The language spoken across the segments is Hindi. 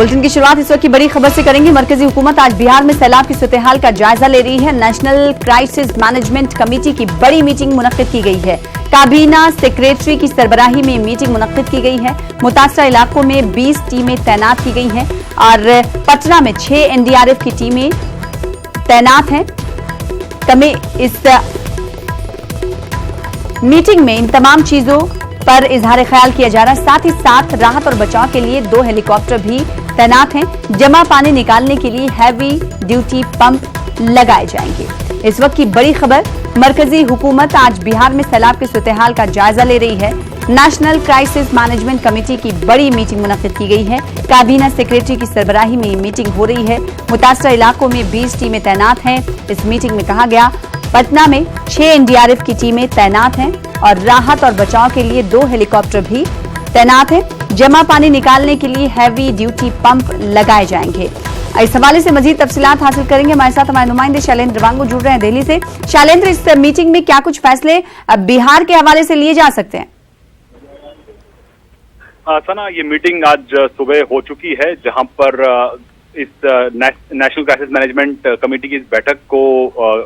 बुलेटिन की शुरुआत इस वक्त की बड़ी खबर से करेंगे। मरकजी हुकूमत आज बिहार में सैलाब की सूरत-ए-हाल का जायजा ले रही है। नेशनल क्राइसिस मैनेजमेंट कमेटी की बड़ी मीटिंग मुनक्किद की गई है। काबीना सेक्रेटरी की सरबराही में मीटिंग मुनक्किद की गई है। मुतासरा इलाकों में 20 टीमें तैनात की गई हैं और पटना में 6 NDRF की टीमें तैनात हैं। इस मीटिंग में इन तमाम चीजों पर इजहार ख्याल किया जा रहा है। साथ ही साथ राहत और बचाव के लिए 2 हेलीकॉप्टर भी तैनात हैं। जमा पानी निकालने के लिए हैवी ड्यूटी पंप लगाए जाएंगे। इस वक्त की बड़ी खबर, मरकजी हुकूमत आज बिहार में सैलाब की सूरत-ए-हाल का जायजा ले रही है। नेशनल क्राइसिस मैनेजमेंट कमेटी की बड़ी मीटिंग मुनक्किद की गई है। काबीना सेक्रेटरी की सरबराही में मीटिंग हो रही है। मुतासरा इलाकों में 20 टीमें तैनात हैं। इस मीटिंग में कहा गया पटना में 6 NDRF की टीमें तैनात हैं और राहत और बचाव के लिए 2 हेलीकॉप्टर भी तैनात हैं। जमा पानी निकालने के लिए हैवी ड्यूटी पंप लगाए जाएंगे। इस हवाले से मजीद तफसीलात हासिल करेंगे। हमारे साथ हमारे नुमाइंदे शैलेंद्र वांगू जुड़ रहे हैं दिल्ली से। शैलेंद्र, इस मीटिंग में क्या कुछ फैसले बिहार के हवाले से लिए जा सकते हैं? सना, ये मीटिंग आज सुबह हो चुकी है, जहां पर इस नेशनल क्राइसिस मैनेजमेंट कमेटी की इस बैठक को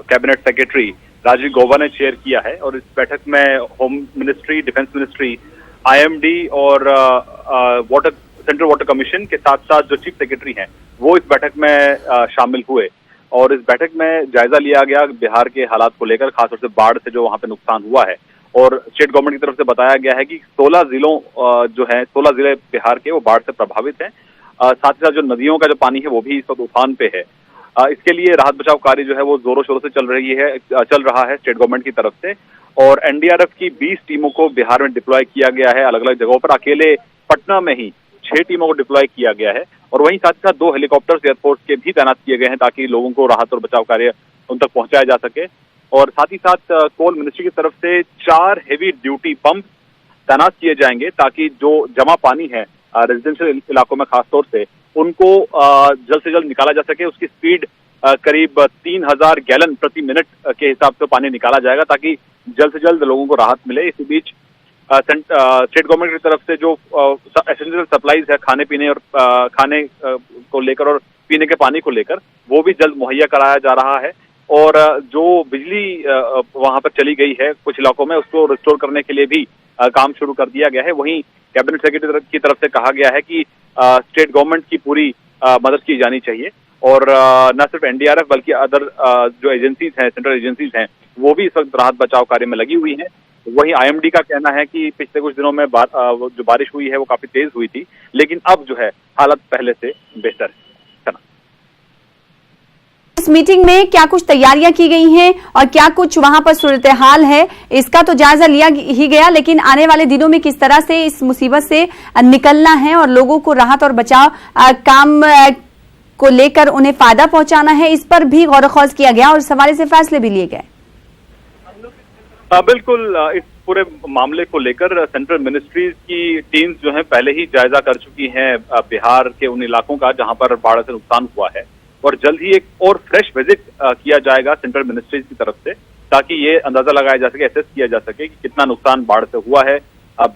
कैबिनेट सेक्रेटरी राजीव गौबा ने चेयर किया है। और इस बैठक में home ministry, defence ministry, IMD और सेंट्रल वाटर कमीशन के साथ साथ जो चीफ सेक्रेटरी हैं वो इस बैठक में शामिल हुए। और इस बैठक में जायजा लिया गया बिहार के हालात को लेकर, खासतौर से बाढ़ से जो वहां पे नुकसान हुआ है। और स्टेट गवर्नमेंट की तरफ से बताया गया है कि 16 जिलों जो है 16 जिले बिहार के वो बाढ़ से प्रभावित हैं। साथ ही साथ जो नदियों का जो पानी है वो भी इस वक्त उफान पे है। इसके लिए राहत बचाव कार्य जो है वो जोरों शोरों से चल रहा है स्टेट गवर्नमेंट की तरफ से। और NDRF की 20 टीमों को बिहार में डिप्लॉय किया गया है अलग अलग जगहों पर। अकेले पटना में ही 6 टीमों को डिप्लॉय किया गया है। और वहीं साथ ही साथ 2 हेलीकॉप्टर्स एयरफोर्स के भी तैनात किए गए हैं ताकि लोगों को राहत और बचाव कार्य उन तक पहुंचाया जा सके। और साथ ही साथ कोल मिनिस्ट्री की तरफ से 4 हेवी ड्यूटी पंप तैनात किए जाएंगे ताकि जो जमा पानी है रेजिडेंशियल इलाकों में खासतौर से उनको जल्द से जल्द निकाला जा सके। उसकी स्पीड करीब 3000 गैलन प्रति मिनट के हिसाब से पानी निकाला जाएगा ताकि जल्द से जल्द लोगों को राहत मिले। इसी बीच स्टेट गवर्नमेंट की तरफ से जो एसेंशियल सप्लाईज है खाने पीने और खाने को लेकर और पीने के पानी को लेकर, वो भी जल्द मुहैया कराया जा रहा है। और जो बिजली वहां पर चली गई है कुछ इलाकों में, उसको रिस्टोर करने के लिए भी काम शुरू कर दिया गया है। वहीं कैबिनेट सेक्रेटरी की तरफ से कहा गया है कि स्टेट गवर्नमेंट की पूरी मदद की जानी चाहिए। और न सिर्फ NDRF बल्कि अदर जो एजेंसीज हैं, सेंट्रल एजेंसीज हैं, वो भी इस वक्त राहत बचाव कार्य में लगी हुई हैं। वहीं IMD का कहना है कि पिछले कुछ दिनों में जो बारिश हुई है वो काफी तेज हुई थी, लेकिन अब जो है हालत पहले से बेहतर है। इस मीटिंग में क्या कुछ तैयारियां की गई हैं और क्या कुछ वहां पर सूरत-ए-हाल है, इसका तो जायजा लिया ही गया, लेकिन आने वाले दिनों में किस तरह से इस मुसीबत से निकलना है और लोगों को राहत और बचाव काम को लेकर उन्हें फायदा पहुंचाना है, इस पर भी गौर खौज किया गया और इस हवाले से फैसले भी लिए गए। बिल्कुल, इस पूरे मामले को लेकर सेंट्रल मिनिस्ट्रीज की टीम्स जो है पहले ही जायजा कर चुकी हैं बिहार के उन इलाकों का जहां पर बाढ़ से नुकसान हुआ है। और जल्द ही एक और फ्रेश विजिट किया जाएगा सेंट्रल मिनिस्ट्रीज की तरफ से ताकि ये अंदाजा लगाया जा सके, एसेस किया जा सके कि कितना नुकसान बाढ़ से हुआ है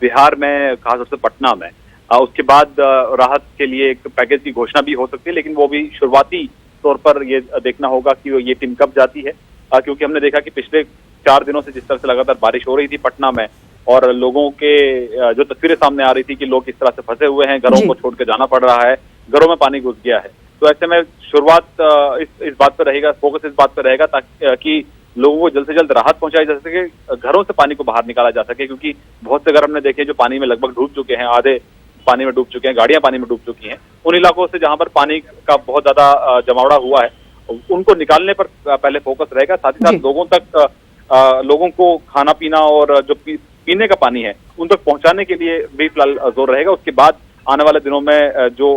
बिहार में, खासतौर से पटना में। उसके बाद राहत के लिए एक पैकेज की घोषणा भी हो सकती है, लेकिन वो भी शुरुआती तौर पर ये देखना होगा कि ये टीम कब जाती है। क्योंकि हमने देखा कि पिछले 4 दिनों से जिस तरह से लगातार बारिश हो रही थी पटना में और लोगों के जो तस्वीरें सामने आ रही थी कि लोग किस तरह से फंसे हुए हैं, घरों को छोड़ के जाना पड़ रहा है, घरों में पानी घुस गया है। तो ऐसे में शुरुआत इस बात पर रहेगा, फोकस इस बात पर रहेगा ताकि लोगों को जल्द से जल्द राहत पहुंचाई जा सके, घरों से पानी को बाहर निकाला जा सके। क्योंकि बहुत से घर हमने देखे जो पानी में लगभग डूब चुके हैं, आधे पानी में डूब चुके हैं, गाड़ियां पानी में डूब चुकी हैं। उन इलाकों से जहां पर पानी का बहुत ज्यादा जमावड़ा हुआ है उनको निकालने पर पहले फोकस रहेगा। साथ ही साथ लोगों को खाना पीना और जो पीने का पानी है उन तक पहुंचाने के लिए भी फिलहाल जोर रहेगा। उसके बाद आने वाले दिनों में जो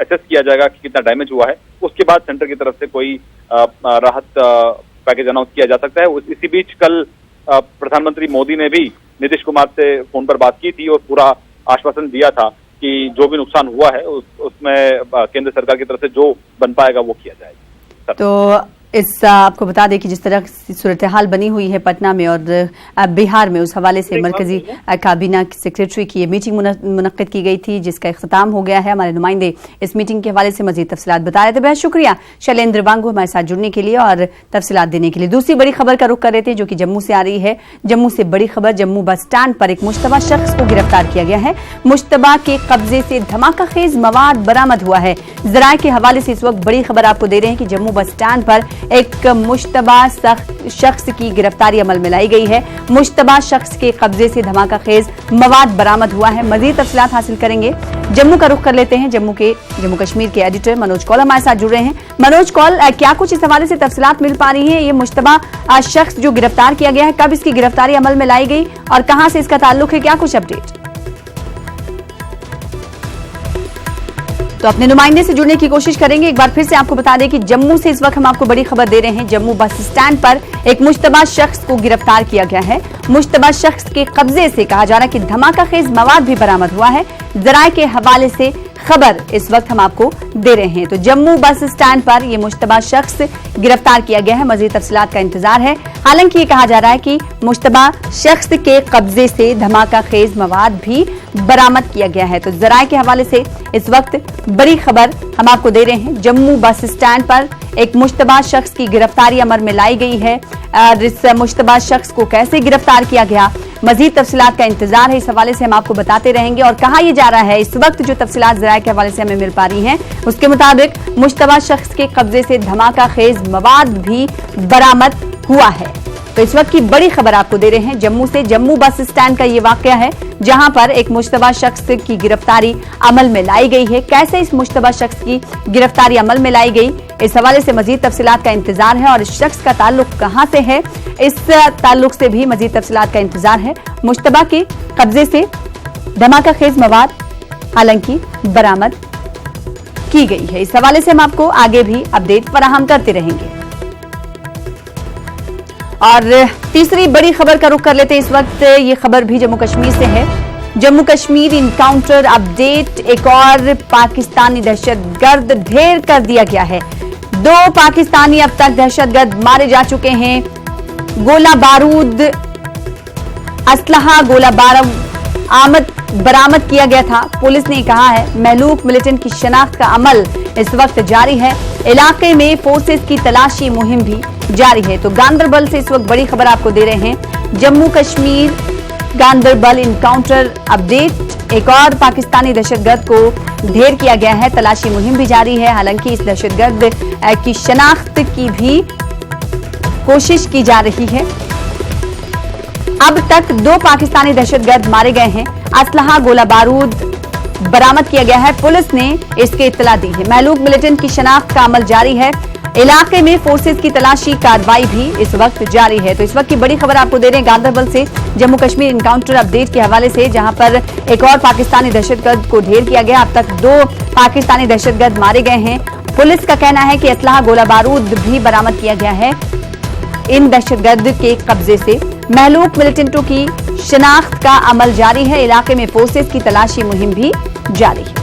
एसेस किया जाएगा कि कितना डैमेज हुआ है, उसके बाद सेंटर की तरफ से कोई राहत पैकेज अनाउंस किया जा सकता है। इसी बीच कल प्रधानमंत्री मोदी ने भी नीतीश कुमार से फोन पर बात की थी और पूरा आश्वासन दिया था कि जो भी नुकसान हुआ है उसमें केंद्र सरकार की तरफ से जो बन पाएगा वो किया जाएगा। तो आपको बता दें कि जिस तरह सूरत हाल बनी हुई है पटना में और बिहार में, उस हवाले से मरकजी काबीना सेक्रेटरी की ये मीटिंग मुनक्किद की गई थी, जिसका इख्तिताम हो गया है। हमारे नुमाइंदे इस मीटिंग के हवाले से मजीद तफसीलात बता रहे थे। बहुत शुक्रिया शैलेंद्र वांगू हमारे साथ जुड़ने के लिए और तफसीलात देने के लिए। दूसरी बड़ी खबर का रुख कर रहे थे जो कि जम्मू से आ रही है। जम्मू से बड़ी खबर, जम्मू बस स्टैंड पर एक मुश्तबा शख्स को गिरफ्तार किया गया है। मुश्तबा के कब्जे से धमाका खेज मवाद बरामद हुआ है। जराये के हवाले से इस वक्त बड़ी खबर आपको दे रहे हैं कि जम्मू बस स्टैंड पर एक मुश्तबा शख्स की गिरफ्तारी अमल में लाई गई है। मुश्तबा शख्स के कब्जे से धमाका खेज मवाद बरामद हुआ है। मजीद तफसीलात हासिल करेंगे। जम्मू का रुख कर लेते हैं। जम्मू कश्मीर के एडिटर मनोज कौल हमारे साथ जुड़ रहे हैं। मनोज कौल, क्या कुछ इस हवाले से तफसीलात मिल पा रही है? ये मुश्तबा शख्स जो गिरफ्तार किया गया है, कब इसकी गिरफ्तारी अमल में लाई गई और कहां से इसका ताल्लुक है? क्या कुछ अपडेट? तो अपने नुमाइंदे से जुड़ने की कोशिश करेंगे। एक बार फिर से आपको बता दें कि जम्मू से इस वक्त हम आपको बड़ी खबर दे रहे हैं। जम्मू बस स्टैंड पर एक मुश्तबा शख्स को गिरफ्तार किया गया है। मुश्तबा शख्स के कब्जे से कहा जा रहा है कि धमाका खेज मवाद भी बरामद हुआ है। जराये के हवाले से खबर इस वक्त हम आपको दे रहे हैं। तो जम्मू बस स्टैंड पर यह मुश्तबा शख्स गिरफ्तार किया गया है। मजीद तफसीलात का इंतजार है। हालांकि ये कहा जा रहा है कि मुश्तबा शख्स के कब्जे से धमाका खेज मवाद भी बरामद किया गया है। तो जराये के हवाले से इस वक्त बड़ी खबर हम आपको दे रहे हैं। जम्मू बस स्टैंड पर एक मुश्तबा शख्स की गिरफ्तारी अमल में लाई गई है। इस मुश्तबा शख्स को कैसे गिरफ्तार किया गया, मजीद तफसीलात का इंतजार है। इस हवाले से हम आपको बताते रहेंगे। और कहा यह जा रहा है, इस वक्त जो तफसीलात जराये के हवाले से हमें मिल पा रही हैं, उसके मुताबिक मुश्तबा शख्स के कब्जे से धमाका खेज मवाद भी बरामद हुआ है। तो इस वक्त की बड़ी खबर आपको दे रहे हैं जम्मू से। जम्मू बस स्टैंड का ये वाकया है जहां पर एक मुश्तबा शख्स की गिरफ्तारी अमल में लाई गई है। कैसे इस मुश्तबा शख्स की गिरफ्तारी अमल में लाई गई, इस हवाले से मजीद तफसीलात का इंतजार है। और इस शख्स का ताल्लुक कहां से है, इस ताल्लुक से भी मजीद तफसीलात का इंतजार है। मुश्तबा के कब्जे से धमाका खेज मवाद हालांकि बरामद की गई है। इस हवाले से हम आपको आगे भी अपडेट फराहम करते रहेंगे। और तीसरी बड़ी खबर का रुख कर लेते हैं इस वक्त। ये खबर भी जम्मू कश्मीर से है। जम्मू कश्मीर इनकाउंटर अपडेट, एक और पाकिस्तानी दहशतगर्द ढेर कर दिया गया है। 2 पाकिस्तानी अब तक दहशतगर्द मारे जा चुके हैं। गोला बारूद, असलहा, गोला बारूद बरामद किया गया था। पुलिस ने कहा है महलूक मिलिटेंट की शनाख्त का अमल इस वक्त जारी है। इलाके में फोर्सेस की तलाशी मुहिम भी जारी है। तो गांदरबल से इस वक्त बड़ी खबर आपको दे रहे हैं। जम्मू कश्मीर गांदरबल इनकाउंटर अपडेट, एक और पाकिस्तानी दहशतगर्द को ढेर किया गया है। तलाशी मुहिम भी जारी है। हालांकि इस दहशतगर्द की शनाख्त की भी कोशिश की जा रही है। अब तक 2 पाकिस्तानी दहशतगर्द मारे गए हैं। असलहा, गोला बारूद बरामद किया गया है। पुलिस ने इसकी इत्तला दी है। महलूक मिलिटेंट की शनाख्त का अमल जारी है। इलाके में फोर्सेस की तलाशी कार्रवाई भी इस वक्त जारी है। तो इस वक्त की बड़ी खबर आपको दे रहे हैं गांदरबल से जम्मू कश्मीर इनकाउंटर अपडेट के हवाले से, जहां पर एक और पाकिस्तानी दहशतगर्द को ढेर किया गया। अब तक 2 पाकिस्तानी दहशतगर्द मारे गए हैं। पुलिस का कहना है कि असलहा, गोला बारूद भी बरामद किया गया है इन दहशतगर्द के कब्जे से। महलूक मिलिटेंटों की शनाख्त का अमल जारी है। इलाके में फोर्सेस की तलाशी मुहिम भी जारी है।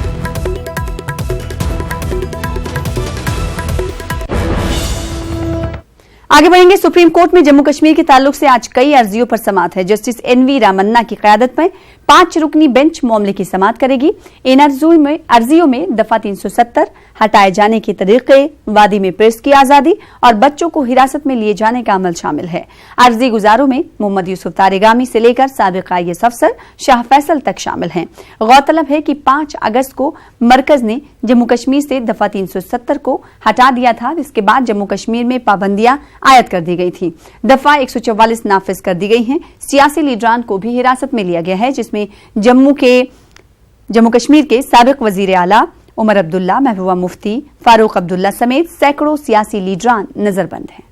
आगे बढ़ेंगे। सुप्रीम कोर्ट में जम्मू कश्मीर के ताल्लुक से आज कई अर्जियों पर समाअत है। जस्टिस एनवी रामन्ना की क़यादत में 5 रुकनी बेंच मामले की समाअत करेगी। इन अर्जियों में दफा 370, हटाए जाने के तरीके, वादी में प्रेस की आजादी और बच्चों को हिरासत में लिए जाने का अमल शामिल है। अर्जी गुजारों में मोहम्मद यूसुफ तारेगामी से लेकर साबिक IAS अफसर शाह फैसल तक शामिल हैं। गौरतलब है कि 5 अगस्त को मरकज ने जम्मू कश्मीर से दफा 370 को हटा दिया था। इसके बाद जम्मू कश्मीर में पाबंदियां आयद कर दी गई थी। दफा 144 नाफिज कर दी गई हैं। सियासी लीडरान को भी हिरासत में लिया गया है, जिसमें जम्मू कश्मीर के साबिक वजीर आला उमर अब्दुल्ला, महबूबा मुफ्ती, फारूक अब्दुल्ला समेत सैकड़ों सियासी लीडरान नजरबंद हैं।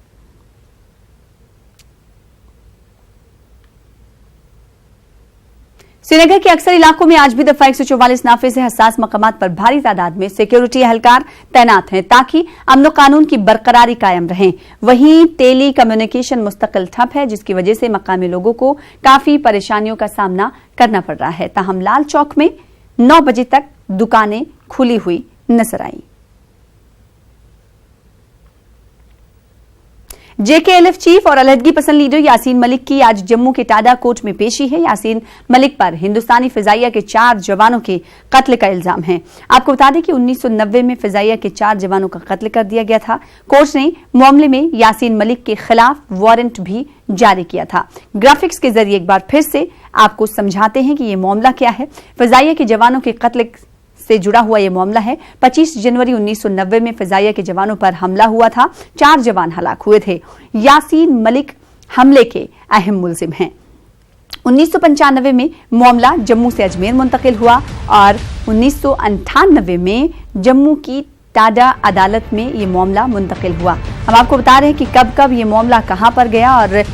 श्रीनगर के अक्सर इलाकों में आज भी दफा 144 नाफिज से हसास मकामात पर भारी तादाद में सिक्योरिटी एहलकार तैनात हैं ताकि अमन कानून की बरकरारी कायम रहे। वहीं टेली कम्युनिकेशन मुस्तकिल ठप है, जिसकी वजह से मकामी लोगों को काफी परेशानियों का सामना करना पड़ रहा है। ताहम लाल चौक में 9 बजे तक दुकानें खुली हुई नजर आई। जेकेएलएफ चीफ और अलहदगी पसंद लीडर यासीन मलिक की आज जम्मू के टाडा कोर्ट में पेशी है। यासीन मलिक पर हिंदुस्तानी फिजाइया के 4 जवानों के कत्ल का इल्जाम है। आपको बता दें कि 1990 में फिजाइया के 4 जवानों का कत्ल कर दिया गया था। कोर्ट ने मामले में यासीन मलिक के खिलाफ वारंट भी जारी किया था। ग्राफिक्स के जरिए एक बार फिर से आपको समझाते हैं कि ये मामला क्या है। फिजाइया के जवानों के कत्ल से जुड़ा हुआ यह मामला है। 25 जनवरी 1990 में फिजाइया के जवानों पर हमला हुआ था। 4 जवान हलाक हुए थे। यासीन मलिक हमले के अहम मुलजिम हैं। 1995 में मामला जम्मू से अजमेर मुंतकिल हुआ और 1998 में जम्मू की टाडा अदालत में ये मामला मुंतकिल हुआ। हम आपको बता रहे हैं कि कब कब ये मामला कहां पर गया और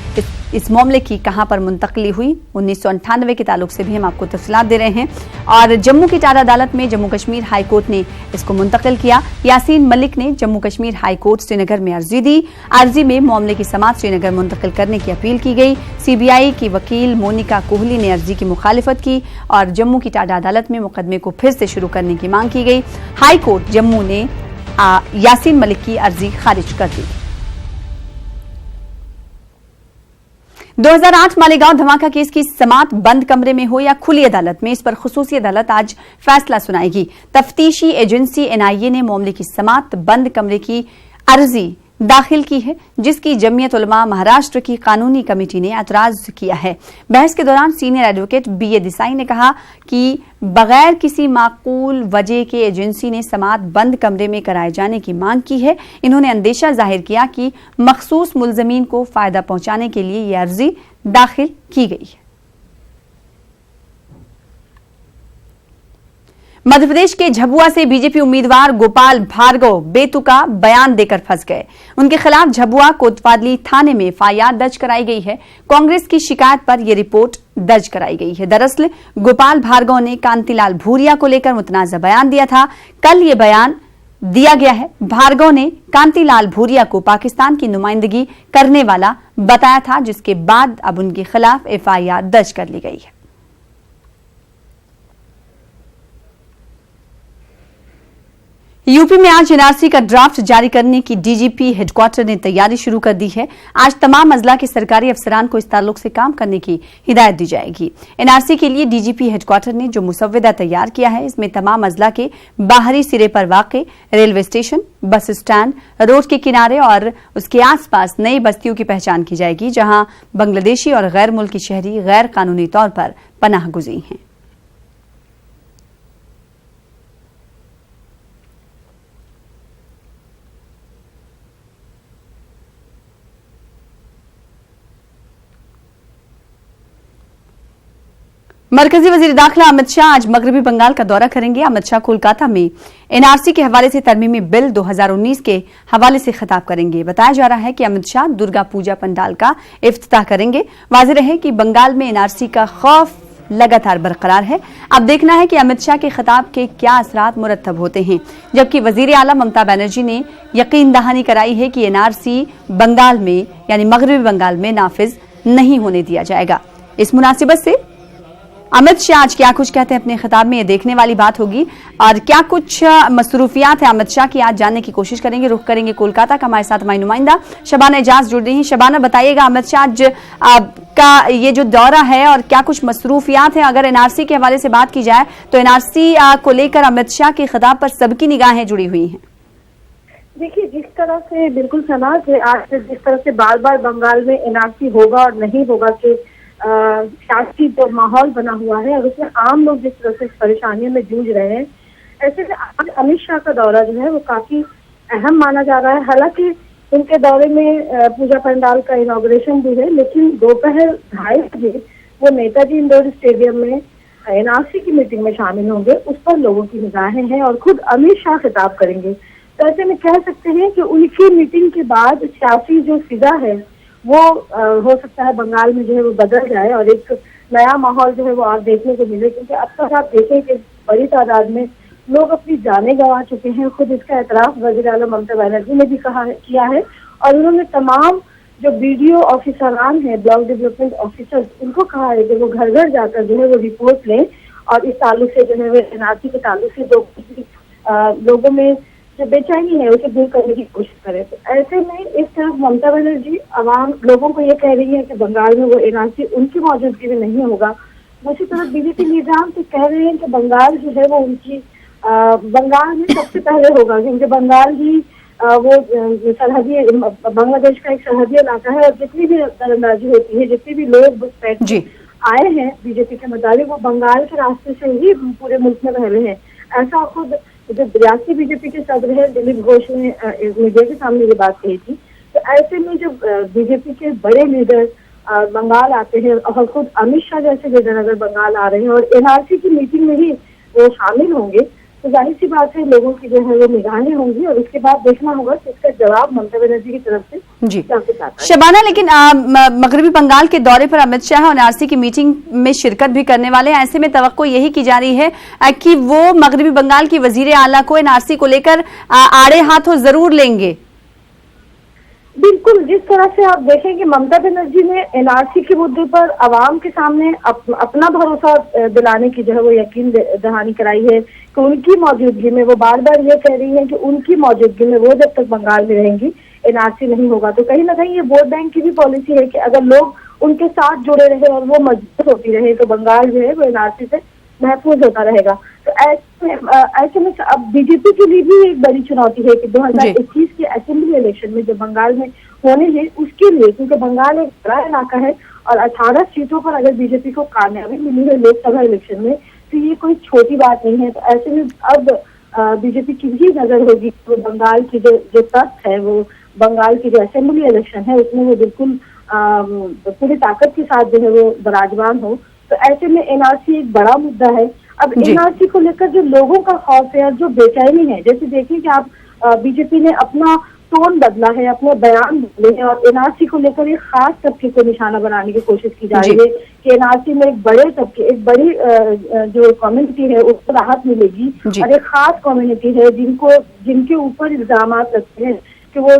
इस मामले की कहां पर मुंतकली हुई। 1998 के ताल्लुक से भी हम आपको तफसीलात दे रहे हैं। और जम्मू की टाडा अदालत में जम्मू कश्मीर हाई कोर्ट ने इसको मुंतकिल किया। यासीन मलिक ने जम्मू कश्मीर हाई कोर्ट श्रीनगर में अर्जी दी। अर्जी में मामले की समाअत श्रीनगर मुंतकिल करने की अपील की गई। सीबीआई की वकील मोनिका कोहली ने अर्जी की मुखालिफत की और जम्मू की टाडा अदालत में मुकदमे को फिर से शुरू करने की मांग की गई। हाई कोर्ट जम्मू ने यासीन मलिक की अर्जी खारिज कर दी। 2008 मालेगांव धमाका केस की समाअत बंद कमरे में हो या खुली अदालत में, इस पर खुसूसी अदालत आज फैसला सुनाएगी। तफ्तीशी एजेंसी एनआईए ने मामले की समाअत बंद कमरे की अर्जी दाखिल की है, जिसकी जमीयत उलमा महाराष्ट्र की कानूनी कमेटी ने एतराज किया है। बहस के दौरान सीनियर एडवोकेट बीए देसाई ने कहा कि बगैर किसी माकूल वजह के एजेंसी ने समाअत बंद कमरे में कराए जाने की मांग की है। इन्होंने अंदेशा जाहिर किया कि मखसूस मुलजमीन को फायदा पहुंचाने के लिए यह अर्जी दाखिल की गई है। मध्य प्रदेश के झबुआ से बीजेपी उम्मीदवार गोपाल भार्गव बेतुका बयान देकर फंस गए। उनके खिलाफ झबुआ कोतवाली थाने में एफआईआर दर्ज कराई गई है। कांग्रेस की शिकायत पर यह रिपोर्ट दर्ज कराई गई है। दरअसल गोपाल भार्गव ने कांतिलाल भूरिया को लेकर मुतनाज़ा बयान दिया था। कल ये बयान दिया गया है। भार्गव ने कांतिलाल भूरिया को पाकिस्तान की नुमाइंदगी करने वाला बताया था, जिसके बाद अब उनके खिलाफ एफआईआर दर्ज कर ली गई है। यूपी में आज एनआरसी का ड्राफ्ट जारी करने की डीजीपी हेडक्वार्टर ने तैयारी शुरू कर दी है। आज तमाम अजला के सरकारी अफसरान को इस ताल्लुक से काम करने की हिदायत दी जाएगी। एनआरसी के लिए डीजीपी हेडक्वार्टर ने जो मुसव्वदा तैयार किया है, इसमें तमाम अजला के बाहरी सिरे पर वाक़े railway station, bus stand, road के किनारे और उसके आसपास नई बस्तियों की पहचान की जाएगी, जहां बांग्लादेशी और गैर मुल्की शहरी गैर कानूनी तौर पर पनाह गुज़ीर हैं। मरकजी वजीर दाखिला अमित शाह आज मगरबी बंगाल का दौरा करेंगे। अमित शाह कोलकाता में एनआरसी के हवाले से तरमीमी बिल 2019 के हवाले से खिताब करेंगे। बताया जा रहा है कि अमित शाह दुर्गा पूजा पंडाल का इफ्तिताह करेंगे। वाज़ेह रहे कि बंगाल में एनआरसी का खौफ लगातार बरकरार है। अब देखना है कि अमित शाह के खिताब के क्या असरात मुरत्तब होते हैं। जबकि वजीर आला ममता बनर्जी ने यकीन दहानी कराई है कि एनआरसी बंगाल में यानी मगरबी बंगाल में नाफिज नहीं होने दिया जाएगा। इस मुनासिबत से अमित शाह आज क्या कुछ कहते हैं अपने खिताब में, ये देखने वाली बात होगी। और क्या कुछ मसरूफियात है अमित शाह की, आज जानने की कोशिश करेंगे। रुख करेंगे कोलकाता का। हमारे साथ हमारी नुमाइंदा शबाना एजाज जुड़ रही हैं। शबाना, बताइएगा अमित शाह आज का ये जो दौरा है और क्या कुछ मसरूफियात है। अगर एनआरसी के हवाले से बात की जाए तो एनआरसी को लेकर अमित शाह के खिताब पर सबकी निगाहें जुड़ी हुई हैं। देखिए, जिस तरह से बिल्कुल सना से आज जिस तरह से बार बार बंगाल में एनआरसी होगा और नहीं होगा के सियासी जो माहौल बना हुआ है और उसमें आम लोग जिस तरह से परेशानियों में जूझ रहे हैं, ऐसे में आज अमित शाह का दौरा जो है वो काफी अहम माना जा रहा है। हालांकि उनके दौरे में पूजा पंडाल का इनॉग्रेशन भी है, लेकिन दोपहर 2:30 बजे वो नेताजी इंडोर स्टेडियम में एनआरसी की मीटिंग में शामिल होंगे। उस पर लोगों की निगाहें हैं और खुद अमित शाह खिताब करेंगे। तो ऐसे में कह सकते हैं कि उनकी मीटिंग के बाद सियासी जो फिजा है वो हो सकता है बंगाल में जो है वो बदल जाए और एक नया माहौल जो है वो आप देखने को मिले। क्योंकि अब तक आप देखें कि बड़ी तादाद में लोग अपनी जानें गंवा चुके हैं। खुद इसका एतराफ वज़ीर आला ममता बनर्जी ने भी किया है और उन्होंने तमाम जो बीडीओ ऑफिसरान हैं, ब्लॉक डेवलपमेंट ऑफिसर्स, उनको कहा है कि वो घर घर जाकर जो है वो रिपोर्ट लें और इस ताल्लुक से जो है वो एनआरसी के ताल्लुक से जो लोगों में जो बेचैनी है उसे दूर करने की कोशिश करे। तो ऐसे में इस तरफ ममता बनर्जी आवाम लोगों को ये कह रही है कि बंगाल में वो एनआरसी उनकी मौजूदगी में नहीं होगा। दूसरी तरफ बीजेपी निजाम तो कह रहे हैं कि बंगाल जो है वो उनकी बंगाल में सबसे पहले होगा, क्योंकि बंगाल ही वो सरहदी बांग्लादेश का एक सरहदी इलाका है और जितनी भी दरअंदाजी होती है, जितने भी लोग आए हैं बीजेपी के मुताबिक वो बंगाल के रास्ते से ही पूरे मुल्क में रह रहे हैं। ऐसा खुद जो रियासती बीजेपी के सदर है दिलीप घोष ने मीडिया के सामने ये बात कही थी। तो ऐसे में जो बीजेपी के बड़े लीडर बंगाल आते हैं और खुद अमित शाह जैसे लीडर अगर बंगाल आ रहे हैं और एनआरसी की मीटिंग में ही वो शामिल होंगे, तो जाहिर सी बात है लोगों की जो है वो निगाहें होंगी और उसके बाद देखना होगा कि इसका जवाब ममता बनर्जी की तरफ से जी क्या कुछ आता है। शबाना, लेकिन मगरबी बंगाल के दौरे पर अमित शाह और एनआरसी की मीटिंग में शिरकत भी करने वाले हैं। ऐसे में तवक्को यही की जा रही है कि वो मगरबी बंगाल की वजीर आला को एनआरसी को लेकर आड़े हाथों जरूर लेंगे। बिल्कुल, जिस तरह से आप देखें कि ममता बनर्जी ने एनआरसी के मुद्दे पर आवाम के सामने अपना भरोसा दिलाने की जो है वो यकीन दहानी कराई है कि उनकी मौजूदगी में वो बार बार ये कह रही है कि उनकी मौजूदगी में वो जब तक बंगाल में रहेंगी एनआरसी नहीं होगा। तो कहीं ना कहीं ये वोट बैंक की भी पॉलिसी है कि अगर लोग उनके साथ जुड़े रहे और वो मजबूत होती रहे तो बंगाल जो है वो एनआरसी से महफूज होता रहेगा। तो ऐसे में अब बीजेपी के लिए भी एक बड़ी चुनौती है कि 2021 के असेंबली इलेक्शन में जो बंगाल में होने हैं उसके लिए, क्योंकि बंगाल एक बड़ा इलाका है और 18 सीटों पर अगर बीजेपी को कामयाबी मिली है लोकसभा इलेक्शन में तो ये कोई छोटी बात नहीं है। तो ऐसे में अब बीजेपी की भी नजर होगी वो बंगाल की जो तख्त है, वो बंगाल की जो असेंबली इलेक्शन है उसमें वो बिल्कुल पूरी ताकत के साथ जो है वो विराजमान हो। तो ऐसे में एनआरसी एक बड़ा मुद्दा है। अब एनआरसी को लेकर जो लोगों का खौफ है और जो बेचैनी है, जैसे देखिए कि आप बीजेपी ने अपना टोन बदला है, अपने बयान बदले हैं और एनआरसी को लेकर एक खास तबके को निशाना बनाने की कोशिश की जा रही है कि एनआरसी में एक बड़े तबके, एक बड़ी जो कम्युनिटी है उसको राहत मिलेगी और एक खास कम्युनिटी है जिनके ऊपर इल्जाम लगते हैं कि वो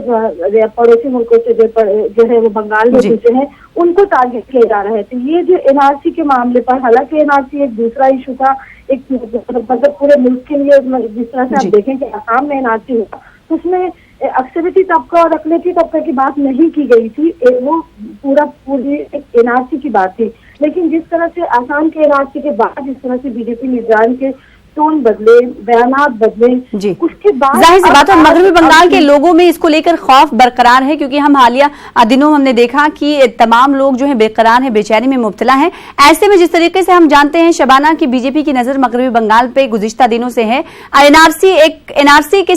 पड़ोसी मुल्कों से जो है वो बंगाल में घुसे हैं उनको टारगेट किया जा रहा है। तो ये जो एनआरसी के मामले पर, हालांकि एनआरसी एक दूसरा इशू था, एक मतलब पूरे मुल्क के लिए, जिस तरह से आप देखें कि आसाम में एनआरसी हुआ तो उसमें अक्सरियती तबका और अकलियती तबका की बात नहीं की गई थी, वो पूरी एनआरसी की बात थी। लेकिन जिस तरह से आसाम के एनआरसी के बाद जिस तरह से बीजेपी निजाम के टोन बदले, बयानात बदले, उसके बाद जाहिर सी बात है मगरबी बंगाल के लोगों में इसको लेकर खौफ बरकरार है, क्योंकि हम हालिया दिनों हमने देखा कि तमाम लोग जो है बेकरार हैं, बेचैनी में मुब्तला हैं। ऐसे में जिस तरीके से हम जानते हैं शबाना की बीजेपी की नजर मगरबी बंगाल पे गुज़िश्ता दिनों से है, एनआरसी के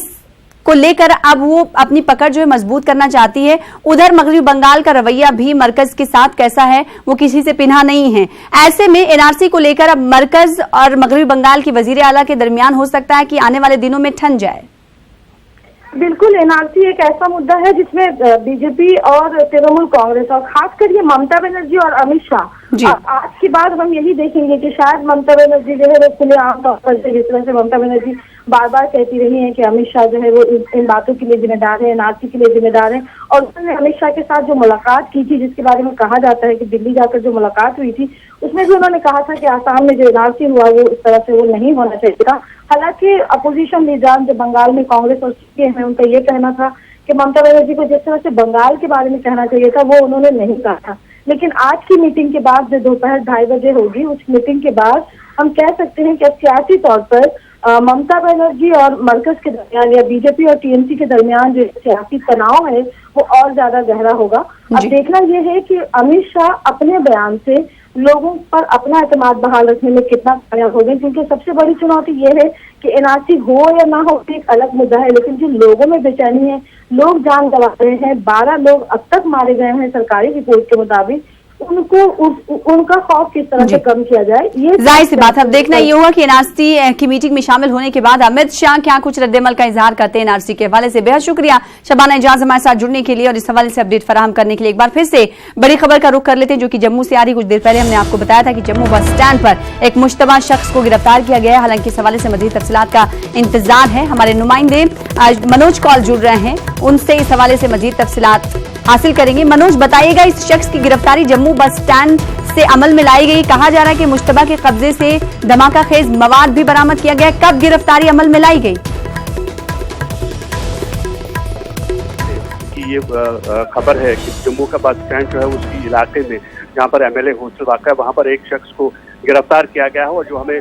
को लेकर अब वो अपनी पकड़ जो है मजबूत करना चाहती है। उधर मगरबी बंगाल का रवैया भी मरकज के साथ कैसा है वो किसी से पिन्हा नहीं है। ऐसे में एनआरसी को लेकर अब मरकज और मगरबी बंगाल की वजीर आला के दरमियान हो सकता है कि आने वाले दिनों में ठन जाए। बिल्कुल, एनआरसी एक ऐसा मुद्दा है जिसमें बीजेपी और तृणमूल कांग्रेस और खासकर ये ममता बनर्जी और अमित शाह आज के बाद हम यही देखेंगे कि शायद ममता बनर्जी जो है वो खुलेआम तौर पर से, जिस तरह से ममता बनर्जी बार बार कहती रही है कि अमित शाह जो है वो इन बातों के लिए जिम्मेदार है, एनआरसी के लिए जिम्मेदार है, और उन्होंने अमित शाह के साथ जो मुलाकात की थी, जिसके बारे में कहा जाता है कि दिल्ली जाकर जो मुलाकात हुई थी, उसमें भी उन्होंने कहा था कि आसाम में जो एनआरसी हुआ वो इस तरह से वो नहीं होना चाहिए था। हालांकि अपोजिशन लीडर जो बंगाल में कांग्रेस और सीपीएम है उनका ये कहना था कि ममता बनर्जी को जिस तरह से बंगाल के बारे में कहना चाहिए था वो उन्होंने नहीं कहा था। लेकिन आज की मीटिंग के बाद जो दोपहर 2:30 बजे होगी, उस मीटिंग के बाद हम कह सकते हैं कि सियासी तौर पर ममता बनर्जी और मरकज के दरमियान या बीजेपी और टीएमसी के दरमियान जो सियासी तनाव है वो और ज्यादा गहरा होगा। अब देखना यह है कि अमित शाह अपने बयान से लोगों पर अपना एतमाद बहाल रखने में कितना कामयाब हो गए, क्योंकि सबसे बड़ी चुनौती ये है कि एनआरसी हो या ना हो एक अलग मुद्दा है, लेकिन जो लोगों में बेचैनी है, लोग जान गंवा रहे हैं, 12 लोग अब तक मारे गए हैं सरकारी रिपोर्ट के मुताबिक, उनका खौफ किस तरह से कम किया जाए, ये जाहिर सी बात है। अब देखना ये होगा कि एनआरसी की मीटिंग में शामिल होने के बाद अमित शाह क्या कुछ रद्देमल का इजहार करते हैं एनआरसी के हवाले से। बेहद शुक्रिया शबाना इजाज हमारे साथ जुड़ने के लिए और इस हवाले से अपडेट फराहम करने के लिए। एक बार फिर से बड़ी खबर का रुख कर लेते हैं जो कि जम्मू से आ रही। कुछ देर पहले हमने आपको बताया था कि जम्मू बस स्टैंड पर एक मुश्तबा शख्स को गिरफ्तार किया गया है। हालांकि इस हवाले से मजीद तफसीलात का इंतजार है। हमारे नुमाइंदे मनोज कॉल जुड़ रहे हैं, उनसे इस हवाले से मजीद तफसीलात हासिल करेंगे। मनोज, बताइएगा इस शख्स की गिरफ्तारी जम्मू बस स्टैंड से अमल में लाई गई। कहा जा रहा है कि मुश्तबा के कब्जे से धमाका खेज मवाद भी बरामद किया गया। कब गिरफ्तारी अमल में लाई गई? ये खबर है कि जम्मू का बस स्टैंड जो है उसकी इलाके में जहाँ पर MLA हॉस्टल वाक़ा है वहाँ पर एक शख्स को गिरफ्तार किया गया है। और जो हमें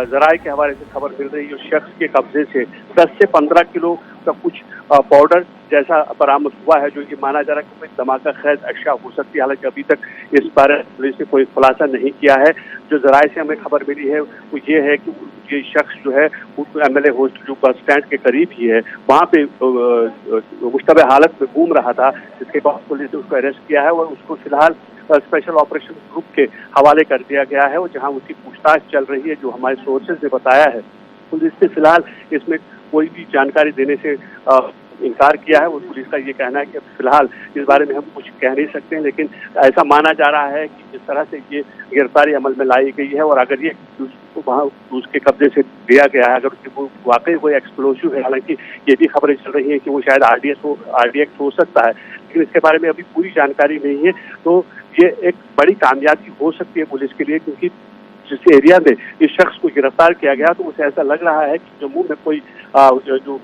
जराये के हवाले से खबर मिल रही है, उस शख्स के कब्जे से 10 से 15 किलो का कुछ पाउडर जैसा बरामद हुआ है, जो ये माना जा रहा है कि कोई धमाका खैज अशिया हो सकती है। हालांकि अभी तक इस बारे पुलिस ने कोई खुलासा नहीं किया है। जो जराये से हमें खबर मिली है वो ये है कि ये शख्स जो है MLA हॉस्टल जो बस स्टैंड के करीब ही है वहाँ पे मुश्तबे हालत में घूम रहा था, जिसके बाद पुलिस ने उसको अरेस्ट किया है और उसको फिलहाल स्पेशल ऑपरेशन ग्रुप के हवाले कर दिया गया है और जहां उसकी पूछताछ चल रही है। जो हमारे सोर्सेज ने बताया है, पुलिस ने फिलहाल इसमें कोई भी जानकारी देने से इनकार किया है। और पुलिस का ये कहना है कि फिलहाल इस बारे में हम कुछ कह नहीं सकते हैं, लेकिन ऐसा माना जा रहा है कि जिस तरह से ये गिरफ्तारी अमल में लाई गई है और अगर ये वहाँ उसके कब्जे से दिया गया है, अगर वो वाकई कोई एक्सप्लोसिव है, हालांकि ये भी खबरें चल रही हैं कि वो शायद RDX हो सकता है, लेकिन इसके बारे में अभी पूरी जानकारी नहीं है। तो ये एक बड़ी कामयाबी हो सकती है पुलिस के लिए, क्योंकि जिस एरिया में इस शख्स को गिरफ्तार किया गया तो उसे ऐसा लग रहा है कि जम्मू में कोई जो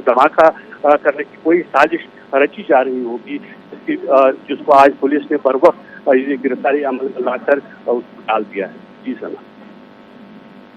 धमाका करने की कोई साजिश रची जा रही होगी, जिसको आज पुलिस ने बरवक्त ये गिरफ्तारी अमल में लाकर उसको डाल दिया है। जी सना,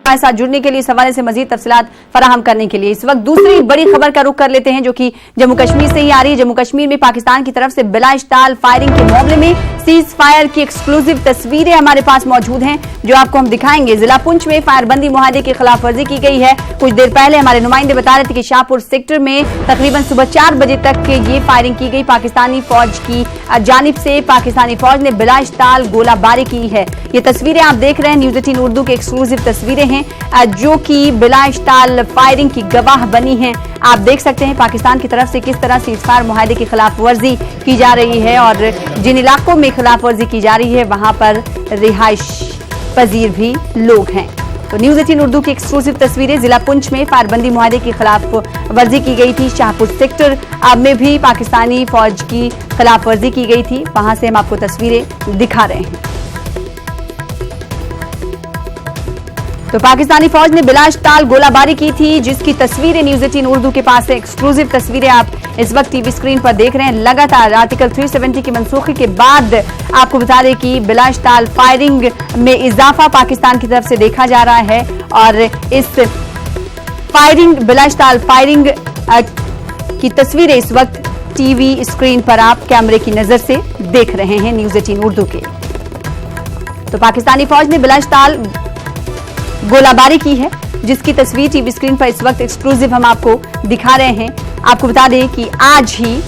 हमारे साथ जुड़ने के लिए इस हवाले से मजीद तफसीलात फराहम करने के लिए इस वक्त दूसरी बड़ी खबर का रुख कर लेते हैं, जो कि जम्मू कश्मीर से ही आ रही है। जम्मू कश्मीर में पाकिस्तान की तरफ से बिला इश्ताल फायरिंग के मामले में सीज फायर की एक्सक्लूसिव तस्वीरें हमारे पास मौजूद हैं, जो आपको हम दिखाएंगे। जिला पुंछ में फायरबंदी मुआहदे की खिलाफ वर्जी की गई है। कुछ देर पहले हमारे नुमाइंदे बता रहे थे कि शाहपुर सेक्टर में तकरीबन सुबह 4 बजे तक ये फायरिंग की गई। पाकिस्तानी फौज की जानिब से पाकिस्तानी फौज ने बिला इश्ताल गोलाबारी की है। ये तस्वीरें आप देख रहे हैं, न्यूज़ 18 उर्दू की एक्सक्लूसिव तस्वीरें हैं जो कि बिला इश्ताल फायरिंग की गवाह बनी हैं। आप देख सकते हैं पाकिस्तान की तरफ से किस तरह सीज़फायर मुआहदे की खिलाफ वर्जी की जा रही है और जिन इलाकों में खिलाफ वर्जी की जा रही है वहां पर रिहाइश पजीर भी लोग हैं। तो न्यूज़ 18 उर्दू की एक्सक्लूसिव तस्वीरें, जिला पुंछ में फायरबंदी मुआहदे की खिलाफ वर्जी की गई थी। शाहपुर सेक्टर में भी पाकिस्तानी फौज की खिलाफ वर्जी की गई थी, वहां से हम आपको तस्वीरें दिखा रहे हैं। तो पाकिस्तानी फौज ने बिला इश्ताल गोलाबारी की थी, जिसकी तस्वीरें न्यूज़ 18 उर्दू के पास है। एक्सक्लूसिव तस्वीरें आप इस वक्त टीवी स्क्रीन पर देख रहे हैं। लगातार आर्टिकल 370 की मनसूखी के बाद आपको बता दें कि बिला इश्ताल फायरिंग में इजाफा पाकिस्तान की तरफ से देखा जा रहा है और इस फायरिंग बिला इश्ताल फायरिंग की तस्वीरें इस वक्त टीवी स्क्रीन पर आप कैमरे की नजर से देख रहे हैं न्यूज़ 18 उर्दू के। तो पाकिस्तानी फौज ने बिला इश्ताल गोलाबारी की है, जिसकी तस्वीर टीवी स्क्रीन पर इस वक्त एक्सक्लूसिव हम आपको दिखा रहे हैं। आपको बता दें कि आज ही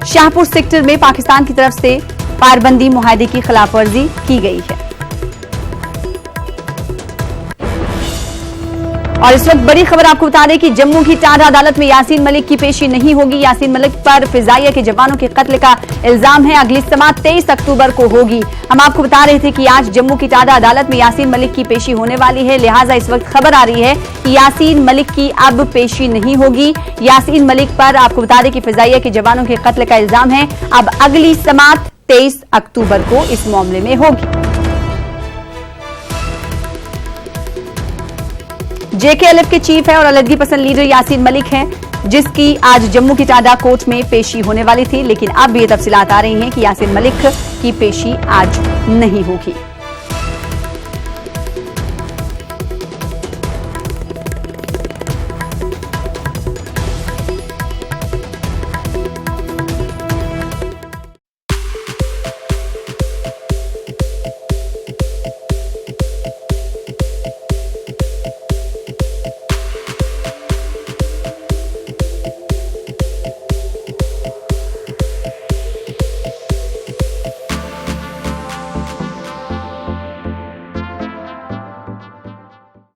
शाहपुर सेक्टर में पाकिस्तान की तरफ से फायरबंदी मुआहदे की खिलाफवर्जी की गई है। और इस वक्त बड़ी खबर आपको बता दें कि जम्मू की टांडा अदालत में यासीन मलिक की पेशी नहीं होगी। यासीन मलिक पर फिजाइया के जवानों के कत्ल का इल्जाम है। अगली समाअत 23 अक्टूबर को होगी। हम आपको बता रहे थे कि आज जम्मू की टांडा अदालत में यासीन मलिक की पेशी होने वाली है, लिहाजा इस वक्त खबर आ रही है कि यासीन मलिक की अब पेशी नहीं होगी। यासीन मलिक पर आपको बता दें कि फिजाइया के जवानों के कत्ल का इल्जाम है। अब अगली समाअत 23 अक्टूबर को इस मामले में होगी। JKLF के चीफ है और अलहदगी पसंद लीडर यासीन मलिक हैं, जिसकी आज जम्मू की टांडा कोर्ट में पेशी होने वाली थी, लेकिन अब ये तफसीलात आ रही हैं कि यासीन मलिक की पेशी आज नहीं होगी।